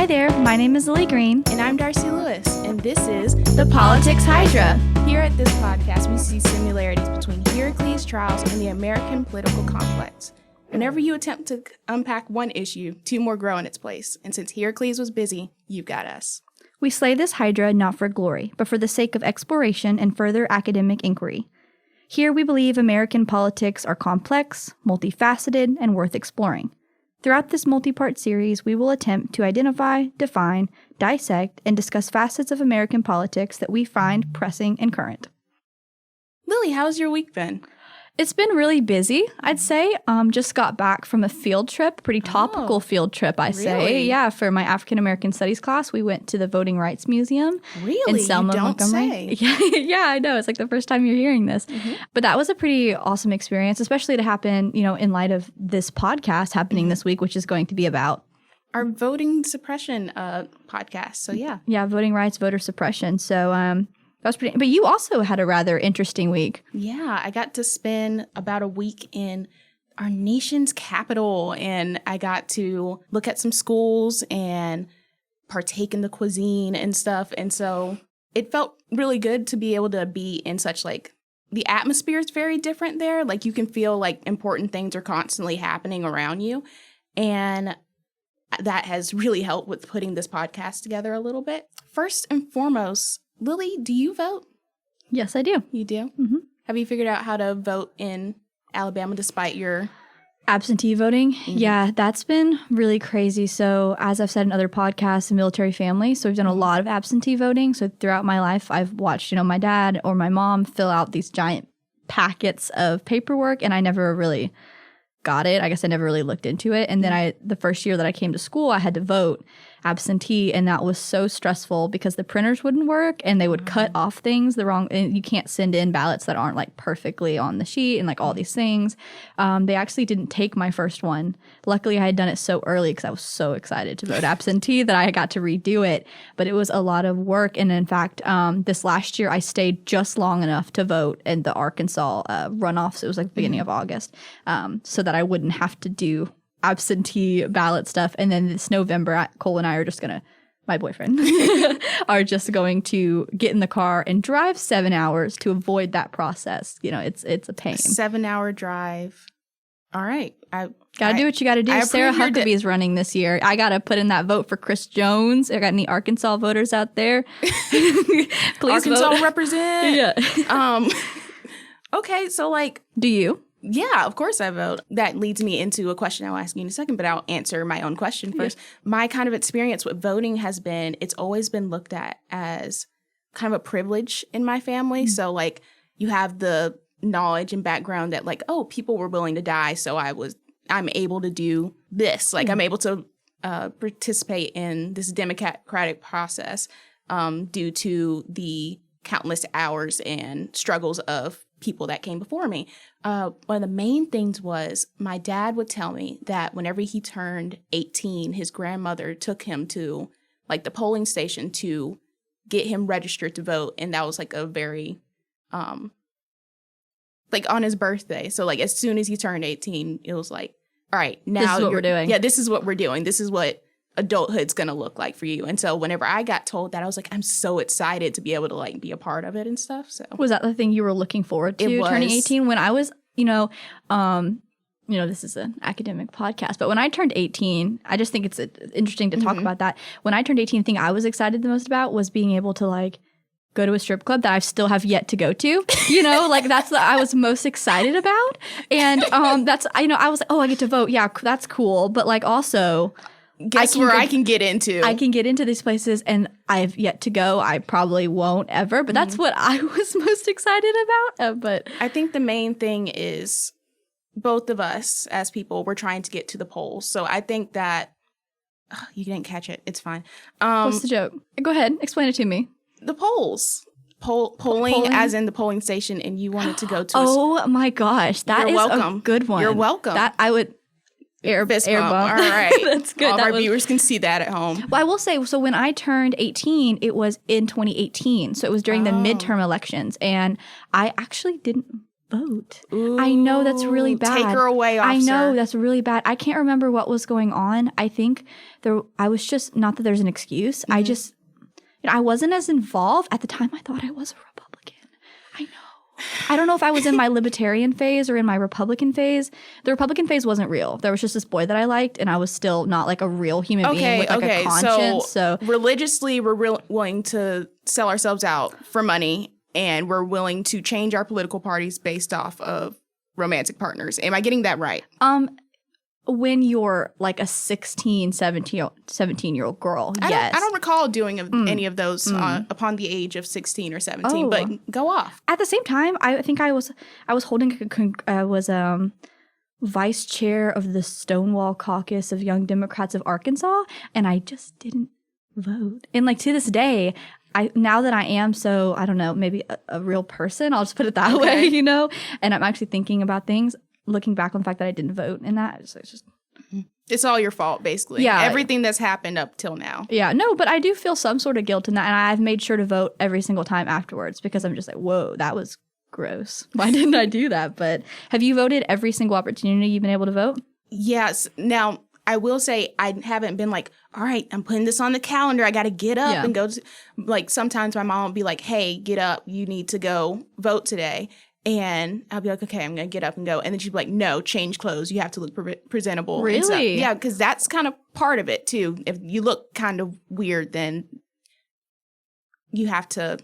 there, my name is Lily Green. And I'm Darcy Lewis, and this is The Politics Hydra. Here at this podcast, we see similarities between Heracles' trials and the American political complex. Whenever you attempt to unpack one issue, two more grow in its place. And since Heracles was busy, you've got us. We slay this Hydra not for glory, but for the sake of exploration and further academic inquiry. Here we believe American politics are complex, multifaceted, and worth exploring. Throughout this multi-part series, we will attempt to identify, define, dissect, and discuss facets of American politics that we find pressing and current. Lily, how's your week been? It's been really busy, I'd say. Just got back from a field trip, pretty topical field trip, I say. Really? Yeah, for my African American Studies class, we went to the Voting Rights Museum Really? in Selma, You don't Montgomery. say. Yeah, I know. It's like the first time you're hearing this. But that was a pretty awesome experience, especially to happen, in light of this podcast happening this week, which is going to be about Our voting suppression podcast. So yeah. voting rights, voter suppression. So that was pretty. But you also had a rather interesting week. Yeah, I got to spend about a week in our nation's capital, and I got to look at some schools and partake in the cuisine and stuff. And so it felt really good to be able to be in such the atmosphere is very different there. Like you can feel like important things are constantly happening around you. And that has really helped with putting this podcast together a little bit. First and foremost, Lily, do you vote? Yes, I do. You do? Mhm. Have you figured out how to vote in Alabama despite your... Absentee voting. Yeah, that's been really crazy. So as I've said in other podcasts, a military family, so we've done a lot of absentee voting. So throughout my life, I've watched, my dad or my mom fill out these giant packets of paperwork, and I never really got it. I guess I never really looked into it. And then the first year that I came to school, I had to vote absentee, and that was so stressful because the printers wouldn't work and they would cut off things the wrong, and you can't send in ballots that aren't perfectly on the sheet and all these things. They actually didn't take my first one. Luckily, I had done it so early because I was so excited to vote absentee that I got to redo it, but it was a lot of work. And in fact, this last year I stayed just long enough to vote in the Arkansas runoffs. It was beginning of August, so that I wouldn't have to do absentee ballot stuff. And then this November, Cole and I are just gonna, my boyfriend, are just going to get in the car and drive 7 hours to avoid that process. It's a pain. 7-hour drive. All right. Gotta do what you gotta do. I Sarah approve your Huckabee's running this year. I gotta put in that vote for Chris Jones. I got any Arkansas voters out there? Please Arkansas vote. represent. Yeah. Okay, so Do you? yeah, of course I vote. That leads me into a question I'll ask you in a second, but I'll answer my own question first. Yeah. My kind of experience with voting has been, it's always been looked at as kind of a privilege in my family. Mm-hmm. So you have the knowledge and background that people were willing to die, so I'm able to do this. I'm able to participate in this democratic process due to the countless hours and struggles of people that came before me. One of the main things was my dad would tell me that whenever he turned 18, his grandmother took him to the polling station to get him registered to vote. And that was a very, on his birthday. So as soon as he turned 18, it was all right, now this is what we're doing. Yeah, this is what we're doing. This is what adulthood's going to look like for you. And so whenever I got told that, I was I'm so excited to be able to be a part of it and stuff. So was that the thing you were looking forward to, turning 18? When I was, this is an academic podcast, but when I turned 18, I just think it's interesting to talk about that. When I turned 18, the thing I was excited the most about was being able to go to a strip club that I still have yet to go to, that's what I was most excited about. And that's, I was I get to vote. Yeah, that's cool. But also, I can get into. I can get into these places, and I've yet to go. I probably won't ever, but that's what I was most excited about. But I think the main thing is both of us as people, we're trying to get to the polls. So I think that you didn't catch it. It's fine. What's the joke? Go ahead. Explain it to me. The polls. Polling as in the polling station, and you wanted to go to Oh my gosh. That is welcome. A good one. You're welcome. That I would... Air bump. All right. That's good. All of our viewers can see that at home. Well, I will say, so when I turned 18, it was in 2018. So it was during the midterm elections. And I actually didn't vote. I know that's really bad. Take her away, officer. I know that's really bad. I can't remember what was going on. I think I was just, not that there's an excuse. I just, I wasn't as involved. At the time, I thought I was a Republican. I know. I don't know if I was in my libertarian phase or in my Republican phase. The Republican phase wasn't real. There was just this boy that I liked, and I was still not like a real human being with like a conscience. So religiously, we're willing to sell ourselves out for money, and we're willing to change our political parties based off of romantic partners. Am I getting that right? When you're like a 16, 17-year-old girl, yes. I don't recall doing any of those upon the age of 16 or 17, but go off. At the same time, I think I was holding vice chair of the Stonewall Caucus of Young Democrats of Arkansas, and I just didn't vote. And like to this day, now that I am so, I don't know, maybe a real person, I'll just put it that way, you know, and I'm actually thinking about things, looking back on the fact that I didn't vote and that, it's just... It's all your fault, basically. Yeah. Everything that's happened up till now. Yeah, no, but I do feel some sort of guilt in that, and I've made sure to vote every single time afterwards because I'm just like, whoa, that was gross. Why didn't I do that? But have you voted every single opportunity you've been able to vote? Yes. Now, I will say I haven't been like, all right, I'm putting this on the calendar. I got to get up and go. Like sometimes my mom will be like, hey, get up. You need to go vote today. And I'll be like, okay, I'm going to get up and go. And then she'd be like, no, change clothes. You have to look presentable. Really? Yeah, because that's kind of part of it, too. If you look kind of weird, then you have to...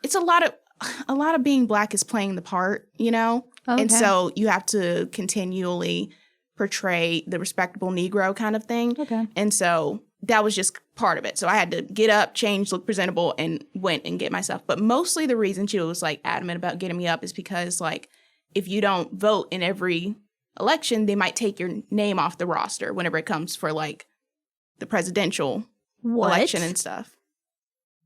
It's a lot of being Black is playing the part, you know? Okay. And so you have to continually portray the respectable Negro kind of thing. Okay. And so that was just part of it. So I had to get up, change, look presentable, and went and get myself. But mostly the reason she was like adamant about getting me up is because like if you don't vote in every election, they might take your name off the roster whenever it comes for like the presidential election and stuff.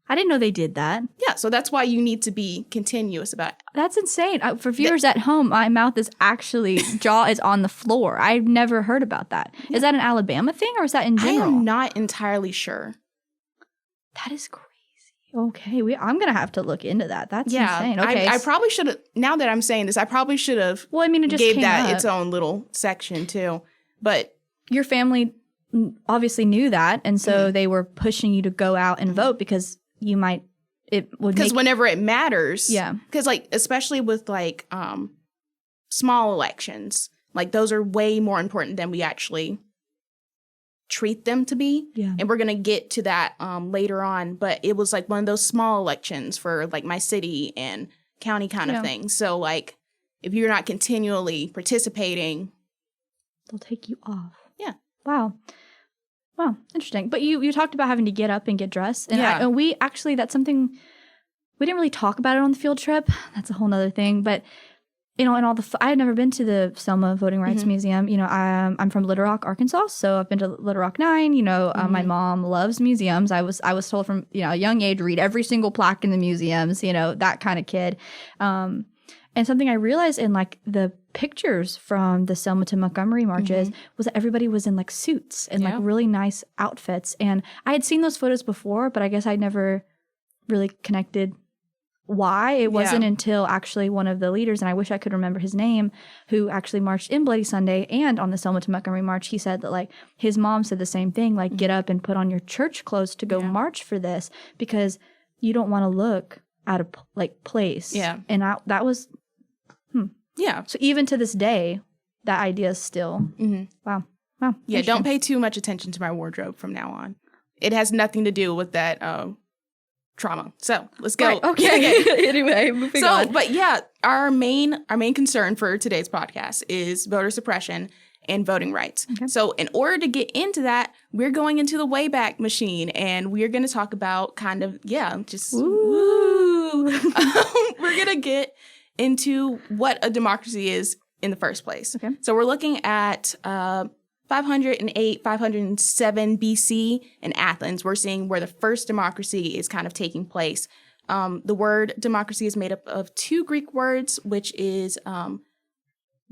I didn't know they did that. Yeah, so that's why you need to be continuous about it. That's insane. For viewers at home, my mouth is actually, jaw is on the floor. I've never heard about that. Yeah. Is that an Alabama thing or is that in general? I am not entirely sure. That is crazy. Okay, I'm going to have to look into that. That's insane. Okay, I probably should have, now that I'm saying this, I probably should have it just gave came that up. Its own little section too. But your family obviously knew that, and so they were pushing you to go out and vote because you might, it would because whenever it matters, yeah, because like especially with like small elections, like those are way more important than we actually treat them to be. Yeah, and we're gonna get to that later on. But it was like one of those small elections for like my city and county kind of thing. So like if you're not continually participating, they'll take you off. Yeah. Wow, interesting. But you talked about having to get up and get dressed. And, and we actually, that's something, we didn't really talk about it on the field trip. That's a whole nother thing. But, you know, and I had never been to the Selma Voting Rights Museum. You know, I'm from Little Rock, Arkansas. So I've been to Little Rock 9. You know, my mom loves museums. I was told from, you know, a young age, read every single plaque in the museums, you know, that kind of kid. And something I realized in like the pictures from the Selma to Montgomery marches was that everybody was in like suits and like really nice outfits. And I had seen those photos before, but I guess I'd never really connected why. It wasn't until actually one of the leaders, and I wish I could remember his name, who actually marched in Bloody Sunday and on the Selma to Montgomery march. He said that like his mom said the same thing, like get up and put on your church clothes to go march for this because you don't want to look out of like place. Yeah. And that was... Yeah. So even to this day, that idea is still, wow. Yeah, don't pay too much attention to my wardrobe from now on. It has nothing to do with that trauma. So let's go. Right, okay. Anyway, moving on. But yeah, our main concern for today's podcast is voter suppression and voting rights. Okay. So in order to get into that, we're going into the Wayback Machine, and we're going to talk about kind of, just woo. We're going to get into what a democracy is in the first place. Okay. So we're looking at 508, 507 BC in Athens. We're seeing where the first democracy is kind of taking place. The word democracy is made up of two Greek words, which is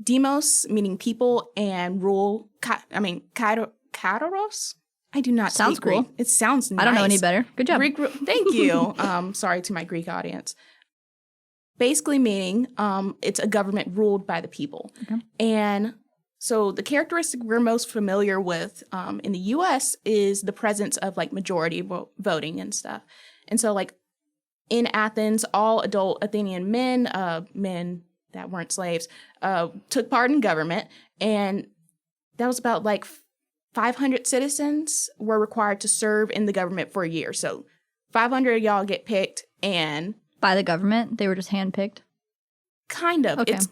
demos, meaning people, and rule, kairos. I do not speak Greek. Cool. It sounds nice. I don't know any better. Good job. Thank you. Sorry to my Greek audience. basically meaning it's a government ruled by the people. Okay. And so the characteristic we're most familiar with in the U.S. is the presence of like majority voting and stuff. And so like in Athens, all adult Athenian men, men that weren't slaves, took part in government. And that was about like 500 citizens were required to serve in the government for a year. So 500 of y'all get picked and... By the government? They were just handpicked? Kind of. Okay. It's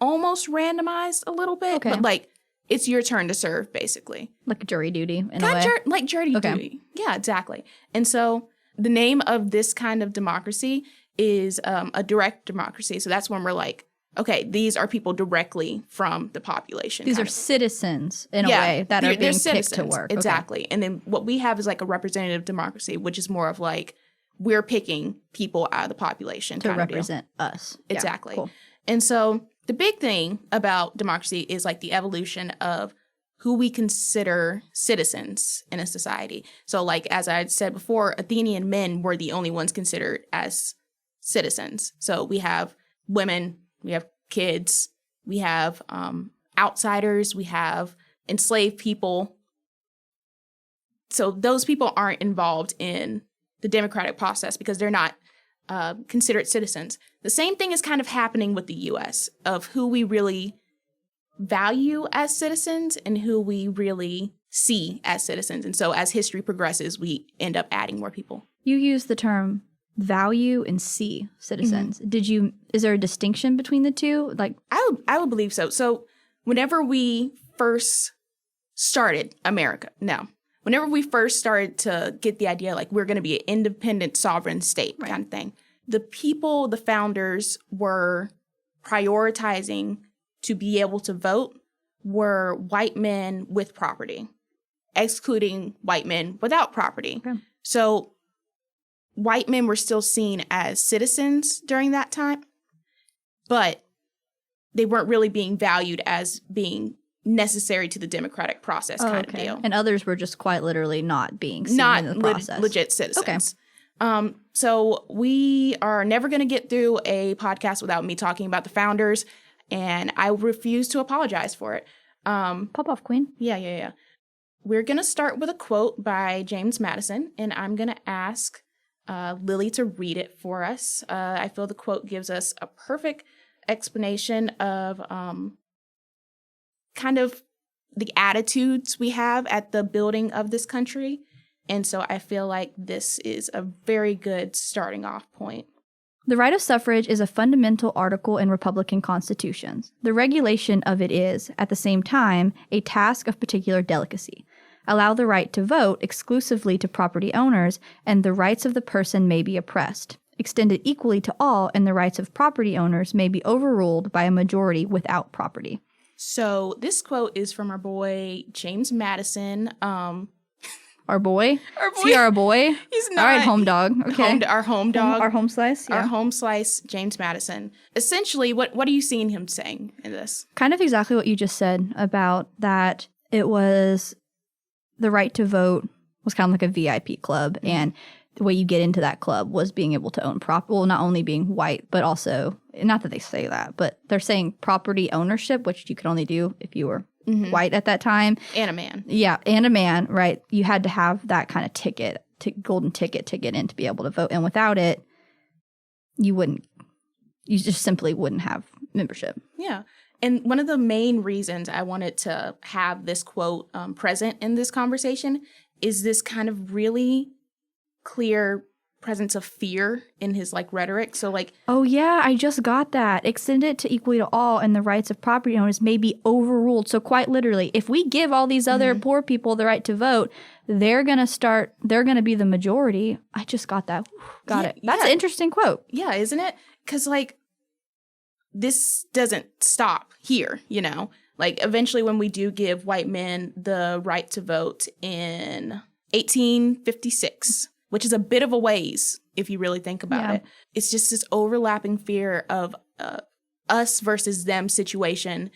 almost randomized a little bit, Okay. but like it's your turn to serve, basically. Like jury duty in a way? Like jury Okay. duty. Yeah, exactly. And so the name of this kind of democracy is a direct democracy. So that's when we're like, okay, these are people directly from the population. These are citizens in a way that are being picked to work. Exactly. And then what we have is like a representative democracy, which is more of like we're picking people out of the population To kind of deal. represent us. Yeah, Exactly. cool. And so the big thing about democracy is like the evolution of who we consider citizens in a society. So like, as I said before, Athenian men were the only ones considered as citizens. So we have women, we have kids, we have outsiders, we have enslaved people. So those people aren't involved in the democratic process because they're not considered citizens. The same thing is kind of happening with the U.S. of who we really value as citizens and who we really see as citizens. And so as history progresses, we end up adding more people. You use the term value and see citizens. Is there a distinction between the two? Like, I would believe so. So whenever we first started whenever we first started to get the idea like we're going to be an independent sovereign state kind of thing, the people, the founders were prioritizing to be able to vote were white men with property, excluding white men without property. Okay. So white men were still seen as citizens during that time, but they weren't really being valued as being necessary to the democratic process kind of deal. And others were just quite literally not being seen in the process. Legit citizens. Okay. So we are never going to get through a podcast without me talking about the founders, and I refuse to apologize for it. Pop off, Queen. Yeah. We're going to start with a quote by James Madison, and I'm going to ask Lily to read it for us. I feel the quote gives us a perfect explanation of kind of the attitudes we have at the building of this country. And so I feel like this is a very good starting off point. The right of suffrage is a fundamental article in Republican constitutions. The regulation of it is, at the same time, a task of particular delicacy. Allow the right to vote exclusively to property owners, and the rights of the person may be oppressed. Extend it equally to all, and the rights of property owners may be overruled by a majority without property. So this quote is from our boy, James Madison. Our boy? Our boy. Is he our boy? He's not. All right, home dog. Okay. Our home dog. Our home slice? Yeah. Our home slice, James Madison. Essentially, what are you seeing him saying in this? Kind of exactly what you just said about that it was the right to vote was kind of like a VIP club. Mm-hmm. And the way you get into that club was being able to own property. Well, not only being white, but also, not that they say that, but they're saying property ownership, which you could only do if you were white at that time. And a man. Yeah, and a man, right? You had to have that kind of ticket, golden ticket to get in to be able to vote. And without it, you just simply wouldn't have membership. Yeah. And one of the main reasons I wanted to have this quote present in this conversation is this kind of really clear presence of fear in his like rhetoric. So like, oh yeah, I just got that. Extend it to equally to all, and the rights of property owners may be overruled. So quite literally, if we give all these other poor people the right to vote, they're gonna be the majority. I just got that. Got it. That's an interesting quote. Yeah, isn't it? Because like, this doesn't stop here, you know? Like eventually when we do give white men the right to vote in 1856, which is a bit of a ways if you really think about it. It's just this overlapping fear of us versus them situation.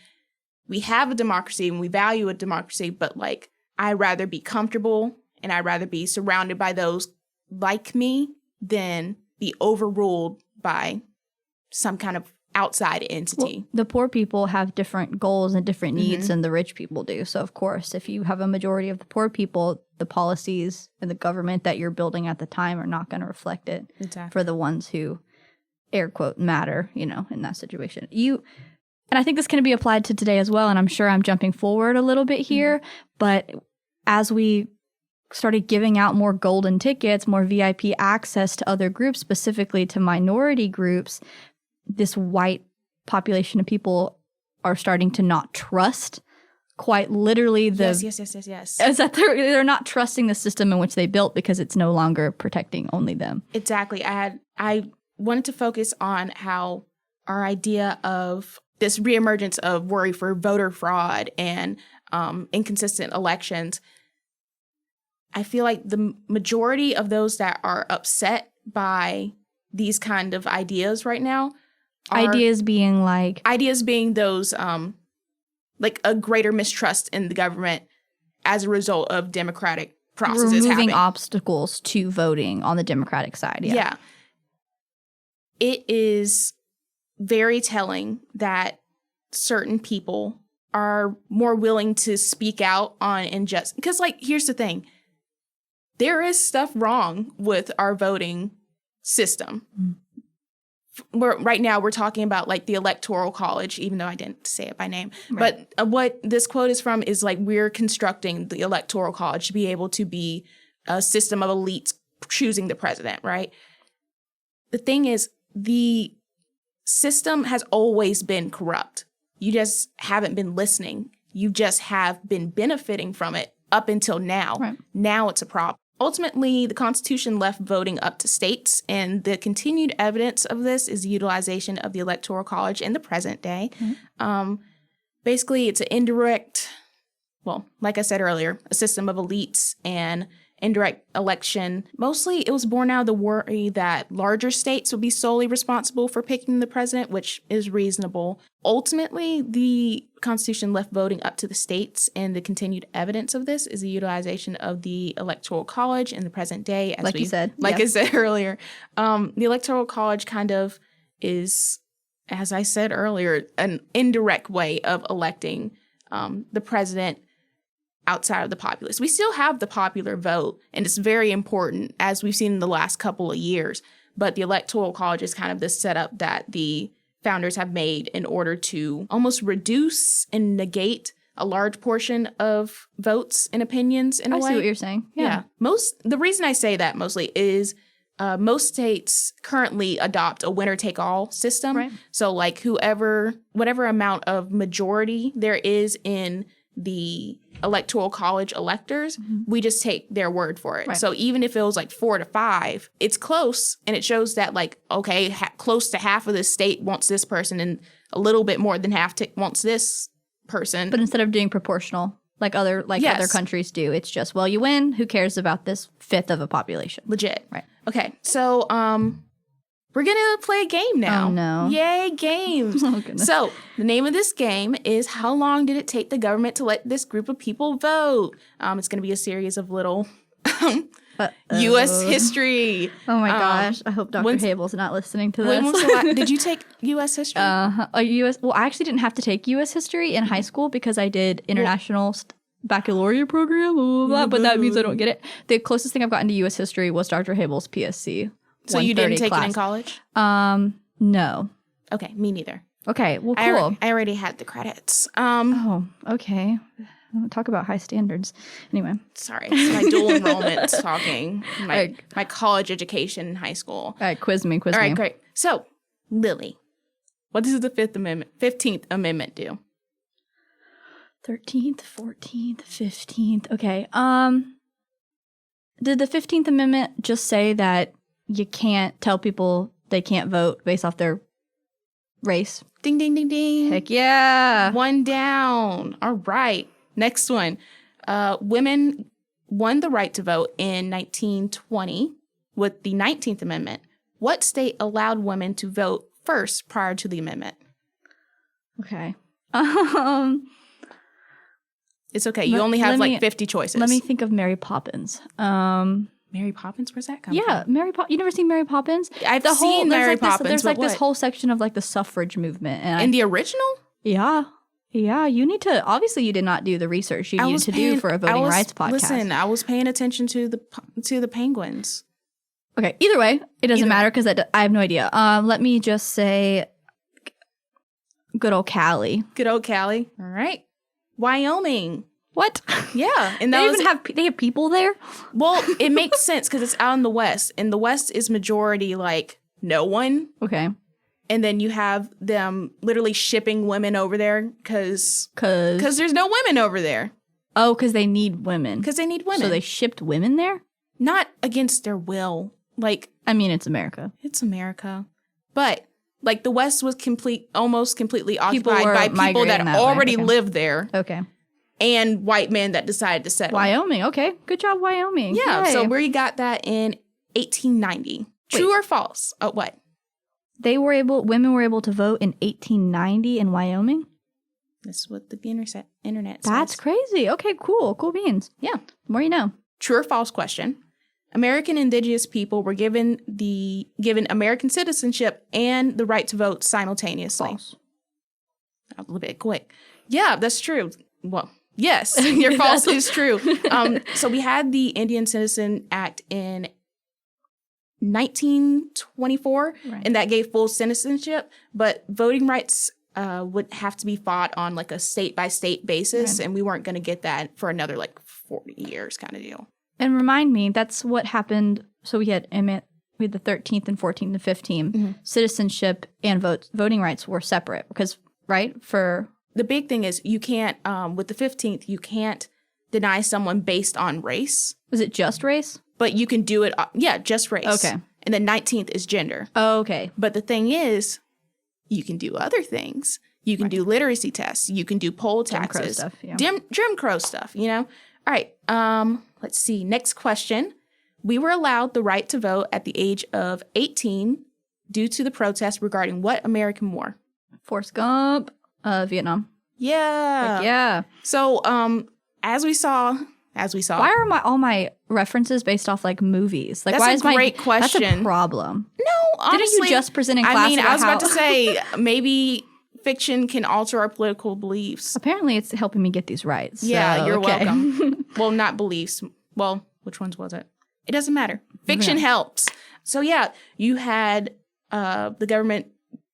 We have a democracy and we value a democracy, but like I'd rather be comfortable and I'd rather be surrounded by those like me than be overruled by some kind of outside entity. Well, the poor people have different goals and different needs than the rich people do. So, of course, if you have a majority of the poor people, the policies and the government that you're building at the time are not going to reflect it for the ones who, air quote, matter, you know, in that situation. And I think this can be applied to today as well. And I'm sure I'm jumping forward a little bit here. But as we started giving out more golden tickets, more VIP access to other groups, specifically to minority groups, this white population of people are starting to not trust quite literally yes. is that they're not trusting the system in which they built because it's no longer protecting only them. Exactly. I wanted to focus on how our idea of this reemergence of worry for voter fraud and inconsistent elections, I feel like the majority of those that are upset by these kind of ideas right now Ideas being those like a greater mistrust in the government as a result of democratic processes removing happening. obstacles to voting on the Democratic side. Yeah. It is very telling that certain people are more willing to speak out on injustice. Because, like, here's the thing. There is stuff wrong with our voting system. Right now, we're talking about, like, the Electoral College, even though I didn't say it by name. Right. But what this quote is from is, like, we're constructing the Electoral College to be able to be a system of elites choosing the president, right? The thing is, the system has always been corrupt. You just haven't been listening. You just have been benefiting from it up until now. Right. Now it's a problem. Ultimately, the Constitution left voting up to states, and the continued evidence of this is the utilization of the Electoral College in the present day. Basically, it's an indirect, well, like I said earlier, a system of elites and indirect election. Mostly, it was born out of the worry that larger states would be solely responsible for picking the president, which is reasonable. Ultimately, the Constitution left voting up to the states, and the continued evidence of this is the utilization of the Electoral College in the present day. Like you said. I said earlier. The Electoral College kind of is, as I said earlier, an indirect way of electing the president outside of the populace. We still have the popular vote, and it's very important, as we've seen in the last couple of years. But the Electoral College is kind of the setup that the founders have made in order to almost reduce and negate a large portion of votes and opinions in a way. I see what you're saying. Yeah. The reason I say that mostly is most states currently adopt a winner-take-all system. Right. So, like, whatever amount of majority there is in the Electoral College electors, we just take their word for it. Right. So even if it was like 4-5, it's close, and it shows that, like, okay, close to half of the state wants this person, and a little bit more than half wants this person. But instead of doing proportional, like other countries do, it's just, well, you win. Who cares about this fifth of a population? Legit. Right. Okay. So we're going to play a game now. Oh, no. Yay, games. Oh, goodness. So the name of this game is How Long Did It Take the Government to Let This Group of People Vote? It's going to be a series of little U.S. history. Oh, my gosh. I hope Dr. Habel's not listening to this. Did you take U.S. history? Well, I actually didn't have to take U.S. history in high school because I did international baccalaureate program, blah, blah, blah, but that means I don't get it. The closest thing I've gotten to U.S. history was Dr. Habel's PSC. So you didn't take it in college? No. Okay, me neither. Okay, well, cool. I already had the credits. Oh, okay. Talk about high standards. Anyway. Sorry, it's my dual enrollment talking. My college education in high school. All right, quiz me. All right, great. So, Lily, what does the 15th Amendment do? 13th, 14th, 15th. Okay. Did the 15th Amendment just say that you can't tell people they can't vote based off their race? Ding, ding, ding, ding. Heck yeah. One down. All right. Next one. Women won the right to vote in 1920 with the 19th Amendment. What state allowed women to vote first prior to the amendment? Okay. It's okay. You only have 50 choices. Let me think of Mary Poppins. Mary Poppins, where's that come Yeah, from? You never seen Mary Poppins? I've seen Mary Poppins, There's like but this what? whole section of like the suffrage movement, and In the original? yeah. You need to. Obviously, you did not do the research you needed to do for a voting rights podcast. Listen, I was paying attention to the penguins. Okay, either way, it doesn't matter because I have no idea. Let me just say, good old Cali. Good old Cali. All right. Wyoming. What? Yeah, and They have people there. well, it makes sense because it's out in the West, and the West is majority like no one, Okay, and then you have them literally shipping women over there because because there's no women over there because they need women. because they need women. So they shipped women there. not against their will. Like I mean, it's America. it's America, but like the West was almost completely People occupied were by people migrating that that way. already Okay. lived there Okay, and white men that decided to settle. Wyoming. Okay, good job, Wyoming. Yeah, Yay. so we got that in 1890. True or false? Oh, what? women were able to vote in 1890 in Wyoming. This is what the internet That's says. crazy. Okay, cool beans. Yeah. More you know. True or false question. American indigenous people were given American citizenship and the right to vote simultaneously. False. A little bit quick. Yeah, that's true. Well, yes, your false is true. So we had the Indian Citizen Act in 1924, Right. and that gave full citizenship, but voting rights would have to be fought on like a state by state basis, Right. and we weren't going to get that for another like 40 years kind of deal. And remind me, that's what happened. So we had the 13th and 14th and 15th. Mm-hmm. Citizenship and voting rights were separate because, right? For The big thing is you can't, with the 15th, you can't deny someone based on race, was it just race? but you can do it, just race. Okay. And then 19th is gender. Oh, okay. But the thing is, you can do other things. You can do literacy tests. You can do poll Jim Crow taxes. stuff, yeah. Jim Crow stuff, you know? All right. Let's see. Next question. We were allowed the right to vote at the age of 18 due to the protest regarding what American war? Forrest Gump, Vietnam. Yeah. Yeah. So, as we saw, Why are all my references based off like movies? Like, That's why a is my great question. That's a problem. no, honestly, Didn't you just present in class? I mean, I was how- about to say maybe fiction can alter our political beliefs. Apparently, it's helping me get these right. Yeah, so, you're okay. welcome. Well, not beliefs. Well, which ones was it? It doesn't matter. Fiction helps. So yeah, you had the government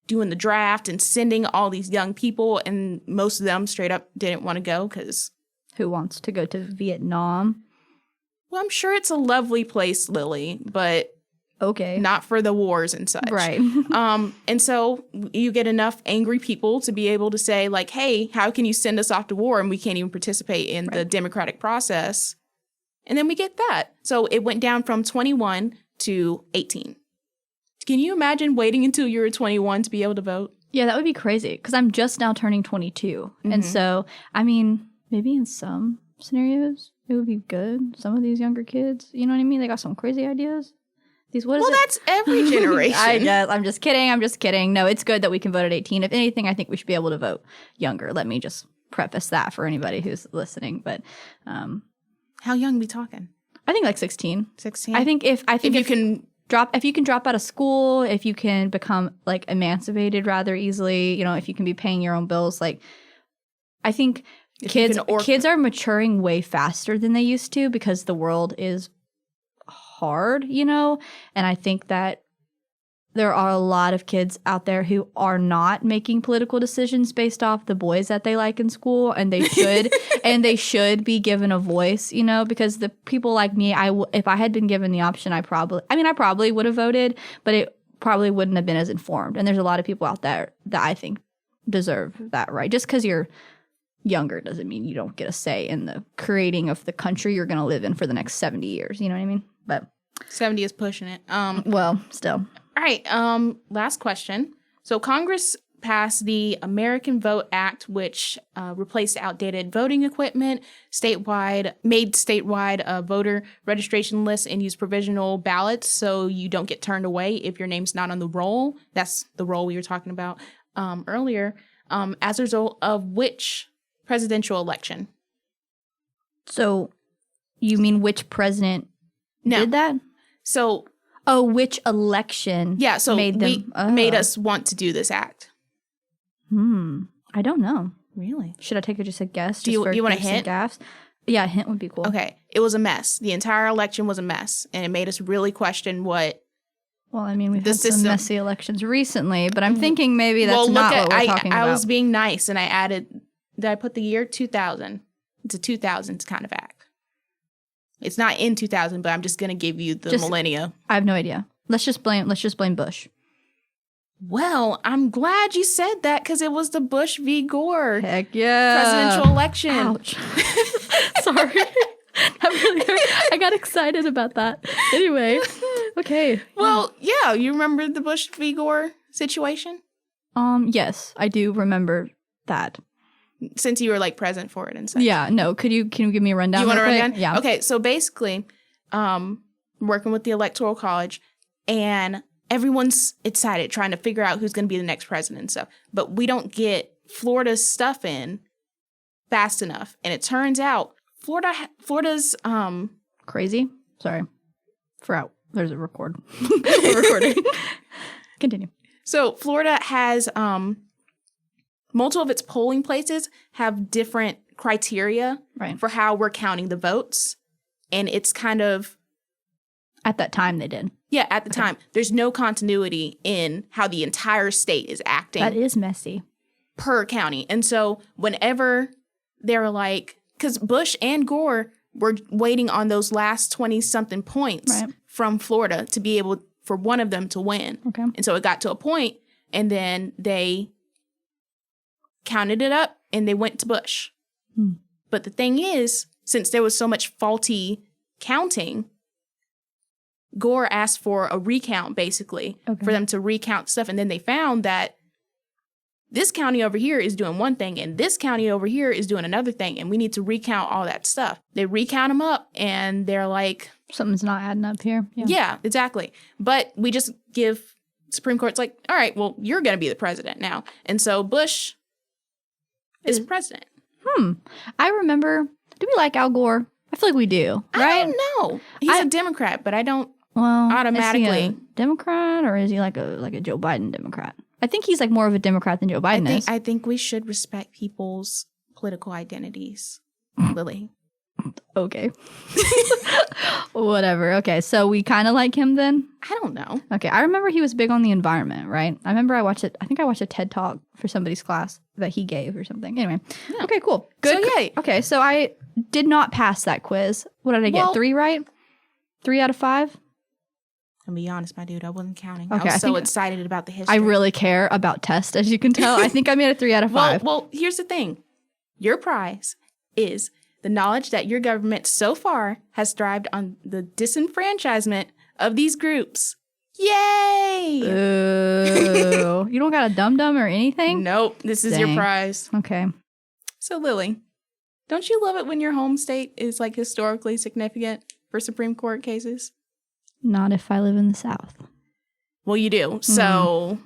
doing the draft and sending all these young people, and most of them straight up didn't want to go because, Who wants to go to Vietnam? well, I'm sure it's a lovely place, Lily, but Okay. not for the wars and such. Right. And so you get enough angry people to be able to say, like, hey, how can you send us off to war and we can't even participate in the democratic process? And then we get that. So it went down from 21 to 18. Can you imagine waiting until you were 21 to be able to vote? Yeah, that would be crazy because I'm just now turning 22. And so, I mean, maybe in some scenarios it would be good. Some of these younger kids, you know what I mean? They got some crazy ideas. What is Well, it? that's every generation. I'm just kidding. No, it's good that we can vote at 18. If anything, I think we should be able to vote younger. Let me just preface that for anybody who's listening. But How young we talking? I think like 16. 16? I think if you can drop out of school, if you can become like emancipated rather easily, you know, if you can be paying your own bills, like I think kids are maturing way faster than they used to because the world is hard, you know, and I think that there are a lot of kids out there who are not making political decisions based off the boys that they like in school, and they should and they should be given a voice, you know, because the people like me, if I had been given the option, I probably would have voted, but it probably wouldn't have been as informed. And there's a lot of people out there that I think deserve that right. Just because you're younger doesn't mean you don't get a say in the creating of the country you're going to live in for the next 70 years. You know what I mean? But 70 is pushing it. well, still. All right. Last question. So Congress passed the American Vote Act, which replaced outdated voting equipment, made statewide voter registration lists, and used provisional ballots so you don't get turned away if your name's not on the roll. That's the roll we were talking about earlier. As a result of which presidential election? So you mean which president did that? So Oh, which election? yeah, so made them made us want to do this act. I don't know. Really? Should I take just a guess? Do you want a hint? Gaffes? Yeah, a hint would be cool. Okay, it was a mess. The entire election was a mess, and it made us really question what. Well, I mean, we've The had some system. messy elections recently, but I'm thinking maybe that's not what we're talking about. I was being nice, and I added. Did I put the year 2000? It's a 2000s kind of act. It's not in 2000, but I'm just gonna give you the millennia. I have no idea. Let's just blame Bush. Well, I'm glad you said that because it was the Bush v. Gore Heck yeah. presidential election. Ouch. Sorry. I got excited about that. Anyway, okay. Well, yeah, you remember the Bush v. Gore situation? Yes, I do remember that. Since you were like present for it and such. Yeah, no. Can you give me a rundown? You want a real quick? rundown? Yeah. Okay, so basically, working with the Electoral College, and everyone's excited trying to figure out who's going to be the next president and stuff. But we don't get Florida's stuff in fast enough, and it turns out Florida's Crazy. Sorry. There's a record. We're recording. Continue. So Florida has multiple of its polling places have different criteria for how we're counting the votes, and it's kind of at that time they did. Yeah, at the time. There's no continuity in how the entire state is acting. That is messy. Per county. And so whenever they're like, because Bush and Gore were waiting on those last 20-something points from Florida to be able for one of them to win. Okay. And so it got to a point, and then they counted it up, and they went to Bush. But the thing is, since there was so much faulty counting, Gore asked for a recount, basically, for them to recount stuff. And then they found that this county over here is doing one thing, and this county over here is doing another thing, and we need to recount all that stuff. They recount them up, and they're like... Something's not adding up here. Yeah, exactly. But we just give Supreme Court's like, all right, well, you're going to be the president now. And so Bush is president. I remember... Do we like Al Gore? I feel like we do, right? I don't know. He's a Democrat, but I don't... Well, automatically. Is he a Democrat, or is he like a Joe Biden Democrat? I think he's like more of a Democrat than Joe Biden is. I think we should respect people's political identities, Lily. Okay. Whatever. Okay, so we kind of like him then? I don't know. Okay, I remember he was big on the environment, right? I remember I watched a TED Talk for somebody's class that he gave or something. Anyway. Yeah. Okay, cool. Good. So, yay. Okay, so I did not pass that quiz. What did I get? 3 right? 3 out of 5? I'll be honest, my dude, I wasn't counting. Okay, I was so excited about the history. I really care about tests, as you can tell. I think I made a 3 out of 5. Well, here's the thing. Your prize is the knowledge that your government so far has thrived on the disenfranchisement of these groups. Yay! Ooh. You don't got a dum-dum or anything? Nope. This is your prize. Okay. So, Lily, don't you love it when your home state is like historically significant for Supreme Court cases? Not if I live in the South. Well, you do. So,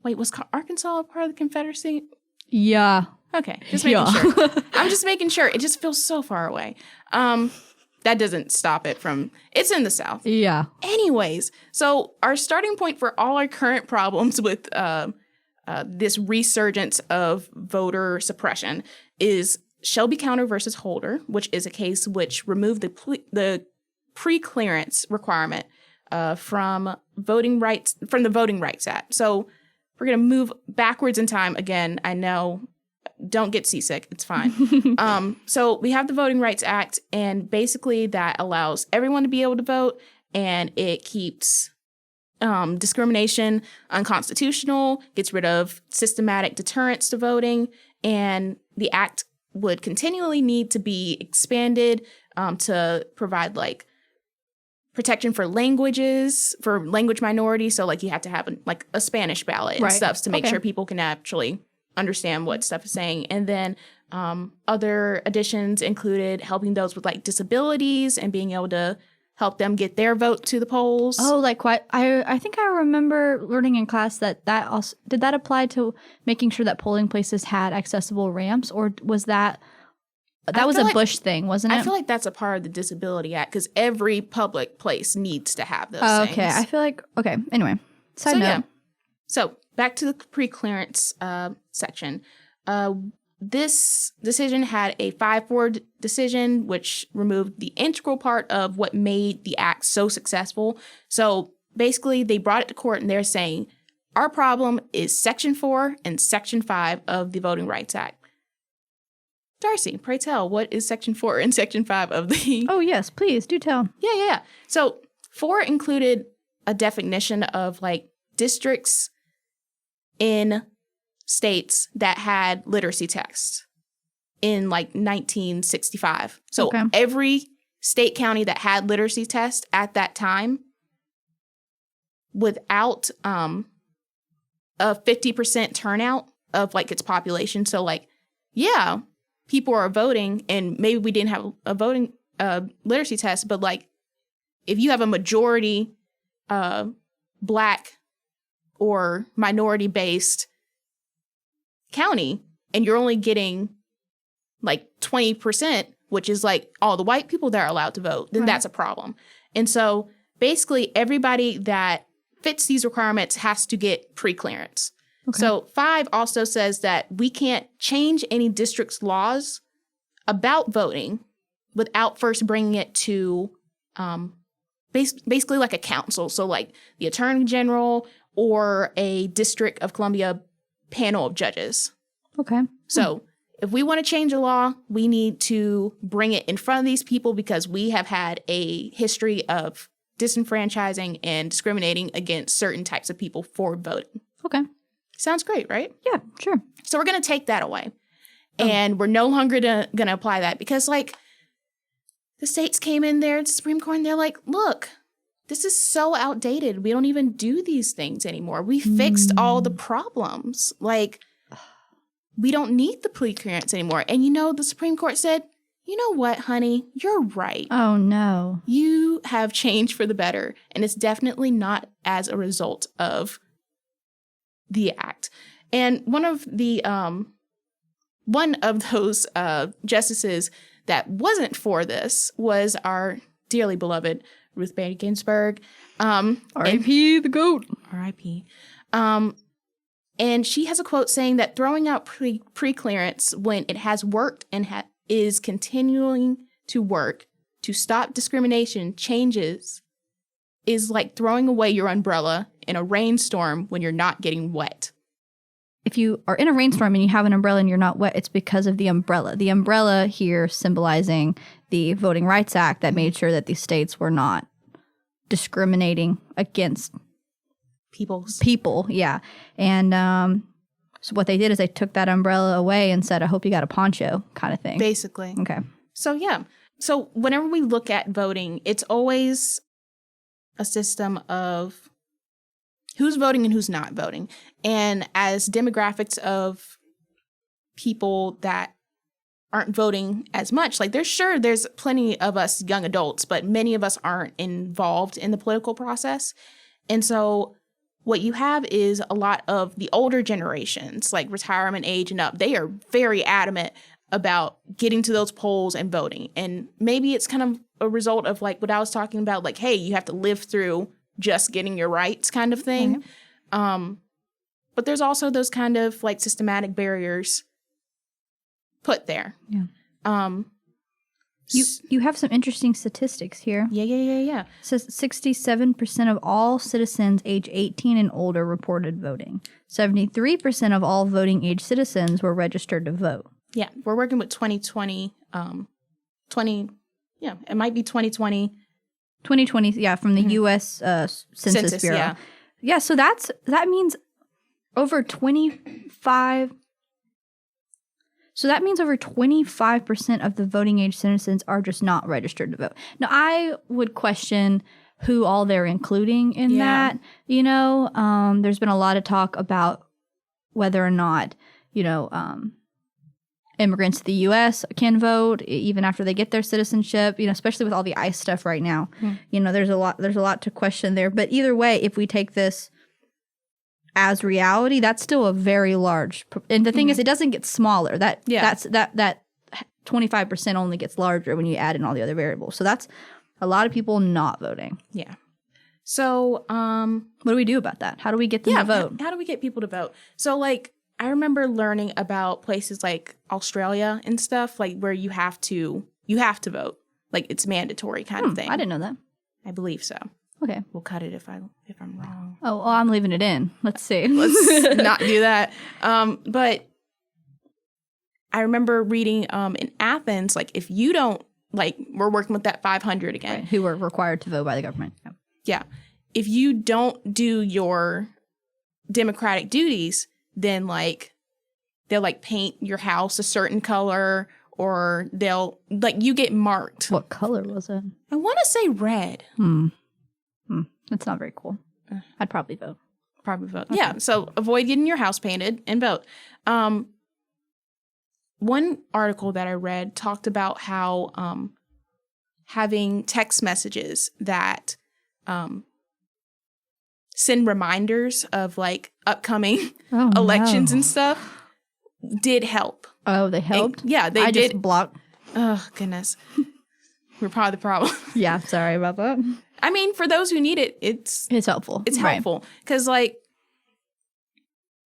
wait, was Arkansas a part of the Confederacy? Yeah. Okay, just making sure. I'm just making sure. It just feels so far away. That doesn't stop it from... It's in the South. Yeah. Anyways, so our starting point for all our current problems with this resurgence of voter suppression is Shelby County versus Holder, which is a case which removed the pre-clearance requirement from the Voting Rights Act. So we're going to move backwards in time again. I know, don't get seasick. It's fine. So we have the Voting Rights Act, and basically that allows everyone to be able to vote, and it keeps discrimination unconstitutional, gets rid of systematic deterrents to voting, and the act would continually need to be expanded to provide like protection for languages, for language minorities. So like you have to have a Spanish ballot and stuff to make sure people can actually understand what stuff is saying. And then other additions included helping those with like disabilities and being able to help them get their vote to the polls. Oh, like what? I think I remember learning in class that also did that apply to making sure that polling places had accessible ramps, or was that That was feel a like- Bush thing, wasn't it? I feel like that's a part of the Disability Act because every public place needs to have those Oh, things. okay. I feel like, okay. Anyway, side So, note. yeah. So back to the pre-clearance section. This decision had a 5-4 decision, which removed the integral part of what made the act so successful. So basically, they brought it to court and they're saying, our problem is Section 4 and Section 5 of the Voting Rights Act. Darcy, pray tell, what is Section 4 and Section 5 of the... Oh, yes. Please do tell. Yeah. So 4 included a definition of like districts in states that had literacy tests in like 1965. So Okay. every state county that had literacy tests at that time, without a 50% turnout of like its population. So like, yeah, people are voting and maybe we didn't have a voting literacy test, but like if you have a majority Black or minority based county and you're only getting like 20%, which is like all the white people that are allowed to vote, then Right. that's a problem. And so basically everybody that fits these requirements has to get pre-clearance. Okay. So 5 also says that we can't change any district's laws about voting without first bringing it to basically like a council. So like the Attorney General or a District of Columbia panel of judges. Okay. So if we want to change a law, we need to bring it in front of these people because we have had a history of disenfranchising and discriminating against certain types of people for voting. Okay. Sounds great, right? Yeah, sure. So we're going to take that away. And we're no longer going to apply that because, like, the states came in there, the Supreme Court, and they're like, look, this is so outdated. We don't even do these things anymore. We fixed all the problems. Like, we don't need the pre-clearance anymore. And, you know, the Supreme Court said, you know what, honey? You're right. Oh, no. You have changed for the better. And it's definitely not as a result of the act. And one of those justices that wasn't for this was our dearly beloved Ruth Bader Ginsburg. R.I.P. the GOAT. R.I.P. And she has a quote saying that throwing out pre-clearance when it has worked and is continuing to work to stop discrimination changes is like throwing away your umbrella in a rainstorm when you're not getting wet. If you are in a rainstorm and you have an umbrella and you're not wet, it's because of the umbrella. The umbrella here symbolizing the Voting Rights Act that made sure that these states were not discriminating against people. Yeah. And so what they did is they took that umbrella away and said, I hope you got a poncho kind of thing. Basically. Okay. So, yeah. So whenever we look at voting, it's always a system of who's voting and who's not voting. And as demographics of people that aren't voting as much, like there's plenty of us young adults, but many of us aren't involved in the political process. And so what you have is a lot of the older generations, like retirement age and up, they are very adamant about getting to those polls and voting. And maybe it's kind of a result of like what I was talking about, like, hey, you have to live through just getting your rights kind of thing. Right. But there's also those kind of like systematic barriers put there. Yeah. You have some interesting statistics here. Yeah. It says 67% of all citizens age 18 and older reported voting. 73% of all voting age citizens were registered to vote. Yeah, we're working with 2020, it might be 2020. 2020, yeah, from the U.S. Census Bureau. Yeah. Yeah, so that means over 25. So that means over 25% of the voting age citizens are just not registered to vote. Now, I would question who all they're including in that. You know, there's been a lot of talk about whether or not, immigrants to the U.S. can vote even after they get their citizenship, especially with all the ICE stuff right now. There's a lot to question there. But either way, if we take this as reality, that's still a very large. And the thing is, it doesn't get smaller. That 25% only gets larger when you add in all the other variables. So that's a lot of people not voting. Yeah. So, what do we do about that? How do we get them to vote? How do we get people to vote? So, like, I remember learning about places like Australia and stuff, like where you have to vote, like it's mandatory kind of thing. I didn't know that. I believe so. Okay, we'll cut it if I'm wrong. Oh, well, I'm leaving it in. Let's see. Let's not do that. But I remember reading in Athens, like if you don't, like we're working with that 500 again, who were required to vote by the government. Yeah. If you don't do your democratic duties, then like they'll like paint your house a certain color, or they'll like you get marked. What color was it? I want to say red. That's not very cool. I'd probably vote. Probably vote. Okay. Yeah. So avoid getting your house painted and vote. One article that I read talked about how having text messages that send reminders of like upcoming elections and stuff did help. Oh, they helped? And, yeah, they I did. Just blocked. Oh, goodness. We're probably the problem. Yeah, sorry about that. I mean, for those who need it, it's helpful. It's helpful because like